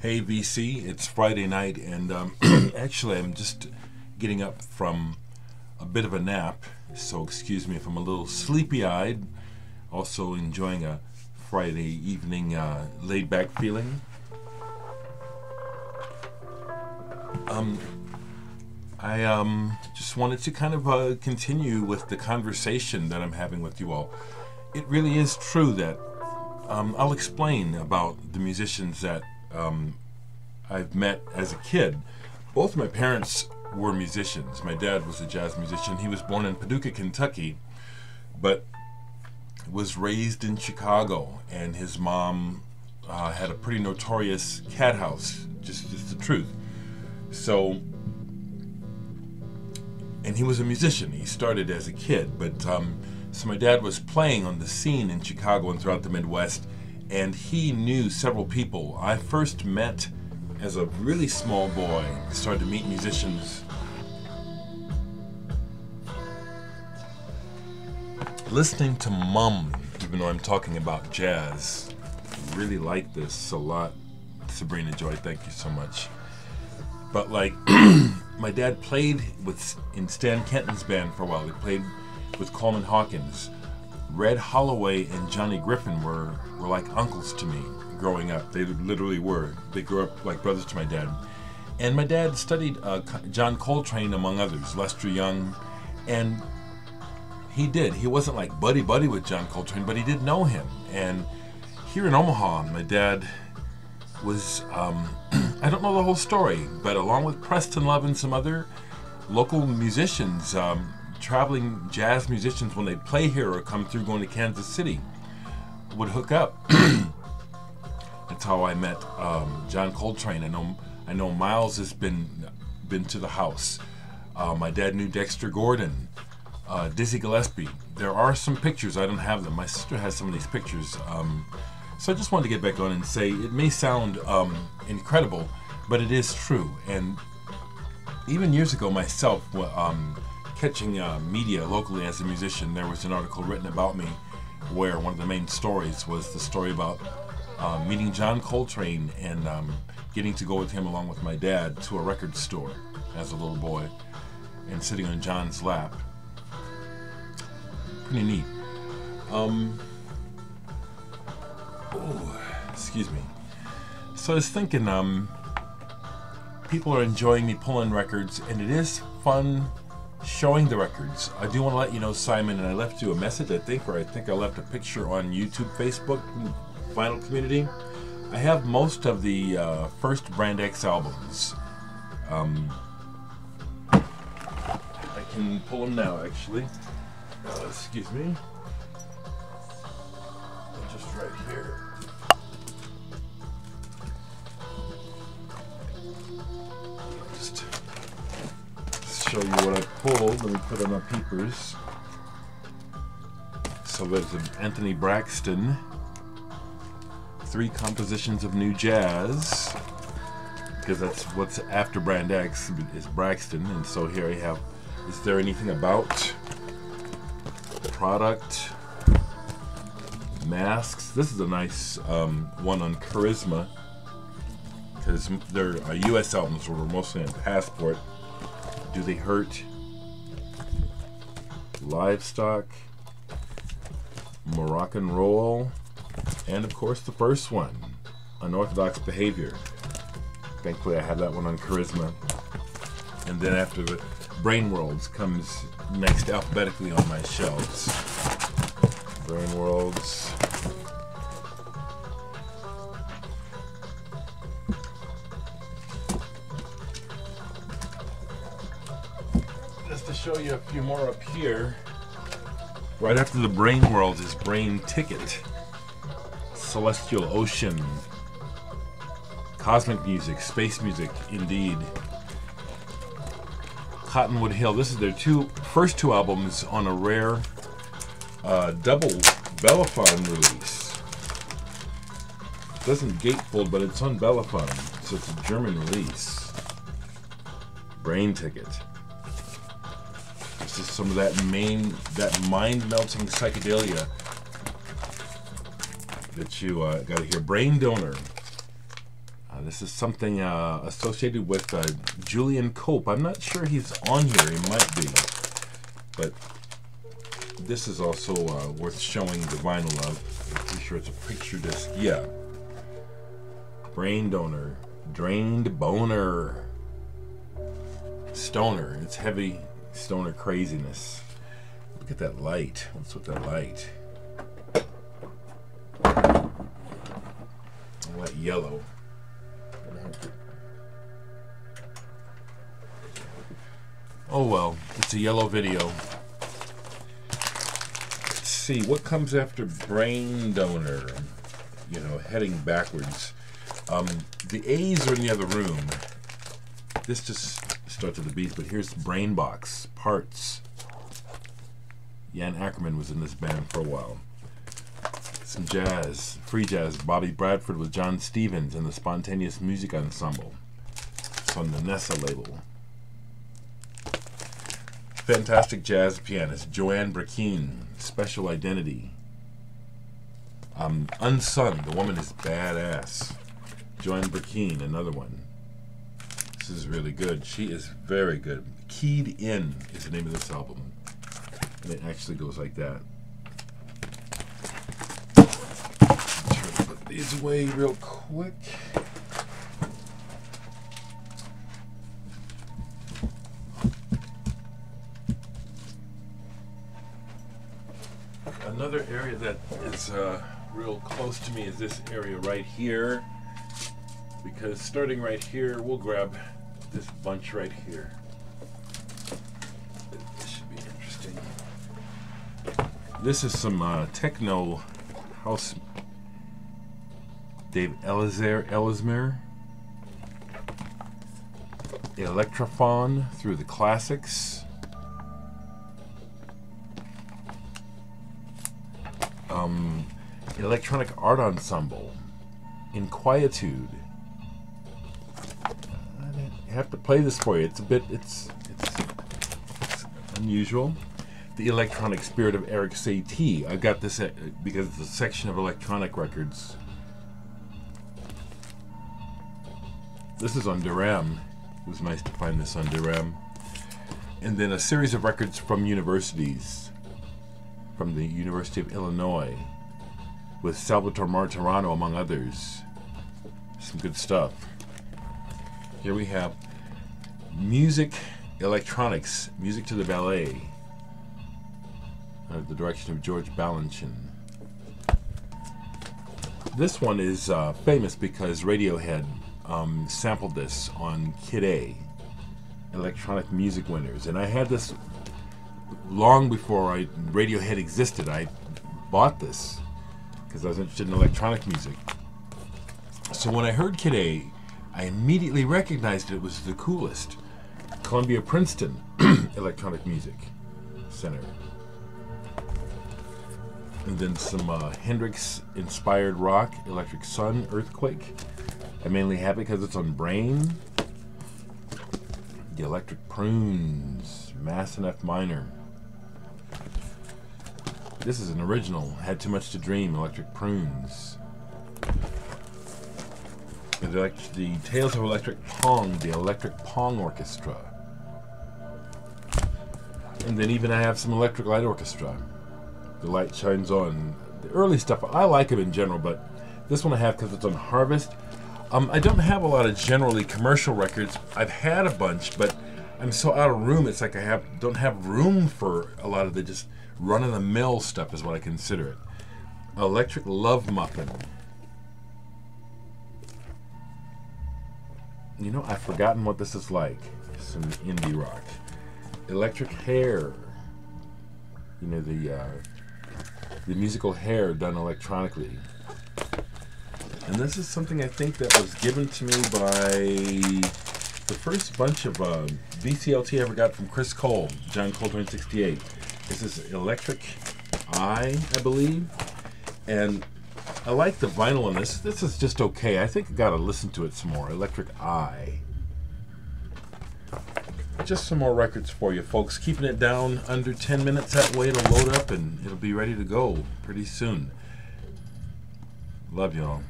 Hey VC, it's Friday night, and actually I'm just getting up from a bit of a nap, so excuse me if I'm a little sleepy-eyed. Also enjoying a Friday evening laid-back feeling. I just wanted to kind of continue with the conversation that I'm having with you all. It really is true that I'll explain about the musicians that I've met as a kid. Both my parents were musicians. My dad was a jazz musician. He was born in Paducah, Kentucky, but was raised in Chicago, and his mom had a pretty notorious cat house, just the truth. So, and he was a musician. He started as a kid, but so my dad was playing on the scene in Chicago and throughout the Midwest, and he knew several people. I first met as a really small boy, started to meet musicians listening to Mum, even though I'm talking about jazz. I really like this a lot. Sabrina Joy, thank you so much. But like, my dad played in Stan Kenton's band for a while. He played with Coleman Hawkins. Red Holloway and Johnny Griffin were like uncles to me growing up. They literally were. They grew up like brothers to my dad. And my dad studied John Coltrane, among others, Lester Young, and he wasn't like buddy-buddy with John Coltrane, but he did know him. And here in Omaha, my dad was, I don't know the whole story, but along with Preston Love and some other local musicians, traveling jazz musicians, when they play here or come through going to Kansas City, would hook up. That's how I met John Coltrane. I know Miles has been to the house. My dad knew Dexter Gordon, Dizzy Gillespie. There are some pictures. I don't have them. My sister has some of these pictures. So I just wanted to get back on and say it may sound incredible, but it is true. And even years ago myself, catching media locally as a musician, there was an article written about me where one of the main stories was the story about meeting John Coltrane and getting to go with him along with my dad to a record store as a little boy and sitting on John's lap. Pretty neat. Excuse me. So I was thinking, people are enjoying me pulling records, and it is fun showing the records. I do want to let you know, Simon, and I left you a message, I think I left a picture on YouTube, Facebook, Vinyl Community. I have most of the first Brand X albums. I can pull them now, actually. Excuse me. Just right here. Just show you what I pulled. Let me put on my peepers. So there's an Anthony Braxton, 3 compositions of new jazz, because that's what's after Brand X is Braxton. And so here I have, is there anything about product, masks? This is a nice one on Charisma, because they're US albums were mostly on Passport. Do They Hurt? Livestock, Moroccan Roll, and of course the first one, Unorthodox Behavior. Thankfully I have that one on Charisma. And then after the Brain Worlds comes next alphabetically on my shelves. Brain Worlds. Just to show you a few more up here. Right after the Brain Worlds is Brain Ticket, Celestial Ocean, Cosmic Music, Space Music, indeed. Cottonwood Hill. This is their first two albums on a rare double Bellaphon release. It doesn't gatefold, but it's on Bellaphon, so it's a German release. Brain Ticket. This is some of that mind-melting psychedelia that you got to hear. Brain Donor. This is something associated with Julian Cope. I'm not sure he's on here. He might be. But this is also worth showing the vinyl of. I'm pretty sure it's a picture disc. Yeah. Brain donor. Drained boner. Stoner. It's heavy stoner craziness. Look at that light. What's with that light? That yellow. Oh well, it's a yellow video. Let's see, what comes after brain donor? You know, heading backwards. The A's are in the other room. This just starts at the beat, but here's Brain Box, Parts. Jan Ackerman was in this band for a while. Some jazz, free jazz, Bobby Bradford with John Stevens and the Spontaneous Music Ensemble. It's on the Nessa label. Fantastic jazz pianist, Joanne Brackeen, Special Identity. Unsung, the woman is badass. Joanne Brackeen, another one. This is really good. She is very good. Keyed In is the name of this album. And it actually goes like that. Try to put these away real quick. Another area that is real close to me is this area right here. Because starting right here, we'll grab this bunch right here. This should be interesting. This is some techno house. Dave Ellesmere. Electrophon through the classics. Electronic Art Ensemble. Inquietude. I have to play this for you. It's unusual. The Electronic Spirit of Eric Satie. I got this because it's a section of electronic records. This is on Dereck. It was nice to find this on Dereck. And then a series of records from universities. From the University of Illinois. With Salvatore Martirano, among others. Some good stuff. Here we have music, electronics, music to the ballet, under the direction of George Balanchine. This one is famous because Radiohead sampled this on Kid A, Electronic Music Winners, and I had this long before Radiohead existed. I bought this because I was interested in electronic music. So when I heard Kid A, I immediately recognized it was the coolest. Columbia Princeton Electronic Music Center. And then some Hendrix-inspired rock, Electric Sun, Earthquake. I mainly have it because it's on Brain. The Electric Prunes, Mass and F minor. This is an original, Had Too Much to Dream, Electric Prunes. The Tales of Electric Pong, the Electric Pong Orchestra. And then even I have some Electric Light Orchestra. The Light Shines On. The early stuff, I like it in general, but this one I have because it's on Harvest. I don't have a lot of generally commercial records. I've had a bunch, but I'm so out of room, it's like I don't have room for a lot of the just run-of-the-mill stuff is what I consider it. Electric Love Muffin. You know, I've forgotten what this is like. Some indie rock. Electric Hair. You know, the musical Hair done electronically. And this is something I think that was given to me by the first bunch of VCLT I ever got from Chris Cole, John Coltrane 68. This is Electric Eye, I believe. And I like the vinyl on this. This is just okay. I think I gotta listen to it some more. Electric Eye. Just some more records for you, folks. Keeping it down under 10 minutes. That way it'll load up and it'll be ready to go pretty soon. Love y'all.